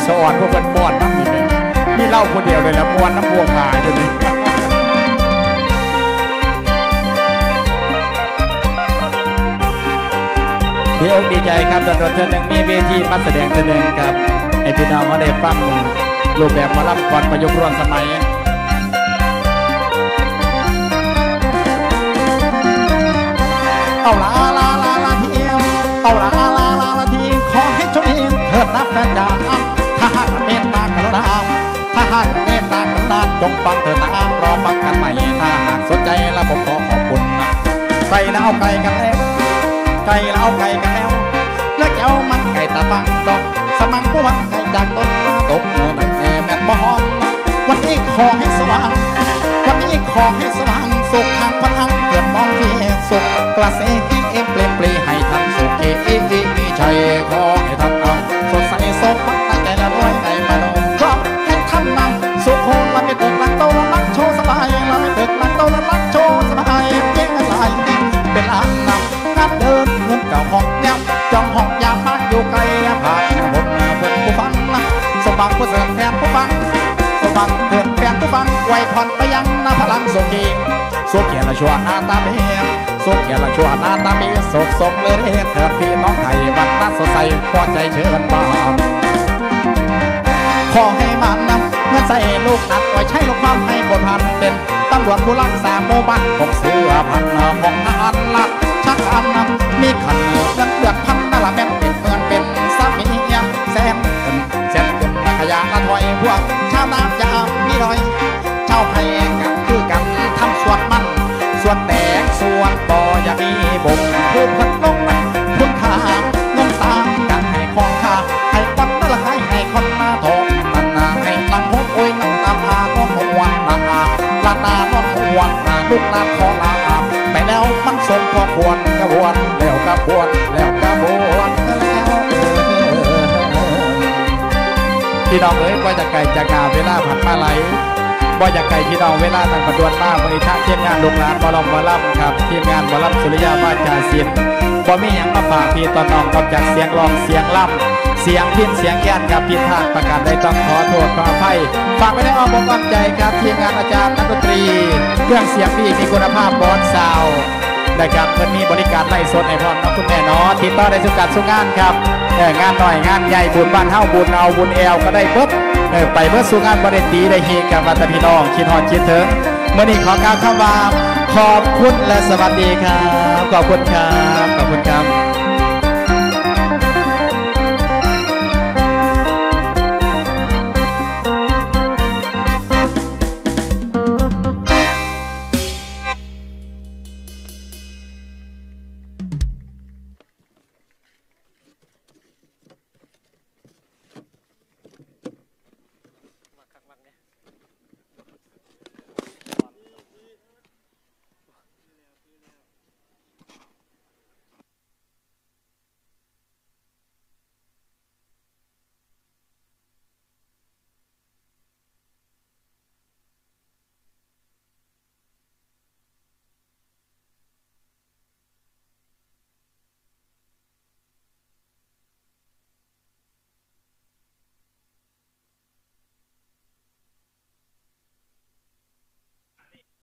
สอนพวกคนป้อนน้ำนี่นี่เล่าคนเดียวเลยแล้วมวนน้ำพวงขาอยู่นี่ดีอกดีใจครับตอนเธอหนึ่งมีเวทีมาแสดงเธอหนึ่งครับไอพี่น้องเขาได้ฟังรูปแบบมารับก่อนประยุกต์ร่วมสมัยเอาลาลาลาลาทีเอาลาลาลาลาทีขอให้โชคดีเถิดนับแฟนดาถ้าหากเมตตากรุณาถ้าหากเมตตากรุณาจงฟังเถิดนะรอฟังกันใหม่ถ้าหากสนใจแล้วผมขอขอบคุณนะไก่แล้วไก่กันแล้วไก่แล้วไก่กันแล้วเลือกเอามันไก่ตาฟังดอกสมังผู้วังไก่จากต้นตกเนื้อแม่บ่หอมวันนี้ขอให้สว่างวันนี้ขอให้สว่างสุขทางพลังเกิดมองที่สุขกระเซ็นเอ็มเปลี่ยนปลีให้ท่านสุขเอมีชัยขอให้ท่านเอาสดใสสมหวังตั้งใจละร้อยในมโนขอให้ท่านนำสุขโคนละไม่ตึกหลังโตลักโชว์สบายละไม่ตึกหลังโตลักโชว์สบายเก่งอะไรเป็นอันนำนัดเดินเงินเก่าห้องยำจองห้องยามมาอยู่ไกลผ่านบนผู้ฟังสมบังผู้เสริมแทนผู้ฟังสมบังเกิดแฟนผู้ฟังไว้ผ่อนไปยังนาพลังสุขีสุขีละชัวหน้าตาเบียสุขีละชัวหน้าตาเบียสุขสมเลยเถิดพี่น้องไทยวันนั้นสดใสพอใจเชิญมาขอให้มันนำเงินใส่ลูกนัดไว้ใช้ลูกความให้คนพันเป็นตำรวจผู้รักษาโมบันของเสือพันมองนานลักชักอันนำมีขันเลือดพันนั่นละแม่เป็นเมือนเป็นสามียังแซมแซมเป็นขยะละถอยพวกชาวนาจะมีรอยเจ้าให้กันคือกันทำส่วนมันส่วนแตกส่วนต่ออย่ามีบ่งพูดพัดลงคุณค่าเงินตามกันให้ของค่าให้วันนั่นละให้คนมาทองนั่นนาให้ลังหกโอ้ยนั่งตาพาก็หวนนาลานาก็หวนลูกลาขอลาไปแล้วมันส่งพอควรกระบวนแล้วกระบวนแล้วกระบวนพี่น้องเอ้ยว่าจะไก่จะกาเวลาผัดมาไหลว่าจะไก่พี่น้องเวลาตั้งประดวนมากวันนี้ท่าทีมงานโรงงานบอลบอลล่ำครับทีมงานบอลล่ำสุริยาบ้านจ่าศิลป์บ่มีอย่างมาฝากพี่ตอนน้องกับจากเสียงร้องเสียงล่ำเสียงพินเสียงแก่นกับพินทางประกาศได้ต้องขอโทษขออภัยฝากไปในอ้อมอกอ้อมใจครับทีมงานอาจารย์นักดนตรีเครื่องเสียงดีมีคุณภาพบอสซาวนะครับมันมีบริการไล่สดให้พร้อมน้องคุณแม่เนาะติดต่อได้สุกัดสุงานครับงานหน่อยงานใหญ่บุญบ้านเฮ้าบุญเอาบุญแอลก็ได้ปุ๊บไปเพื่อสู่งานบริตีได้เฮกับวัตพี่น้องคิดฮอดคิดถึงเมื่อนี้ขอกล่าวคำว่าขอบคุณและสวัสดีครับขอบคุณครับขอบคุณครับ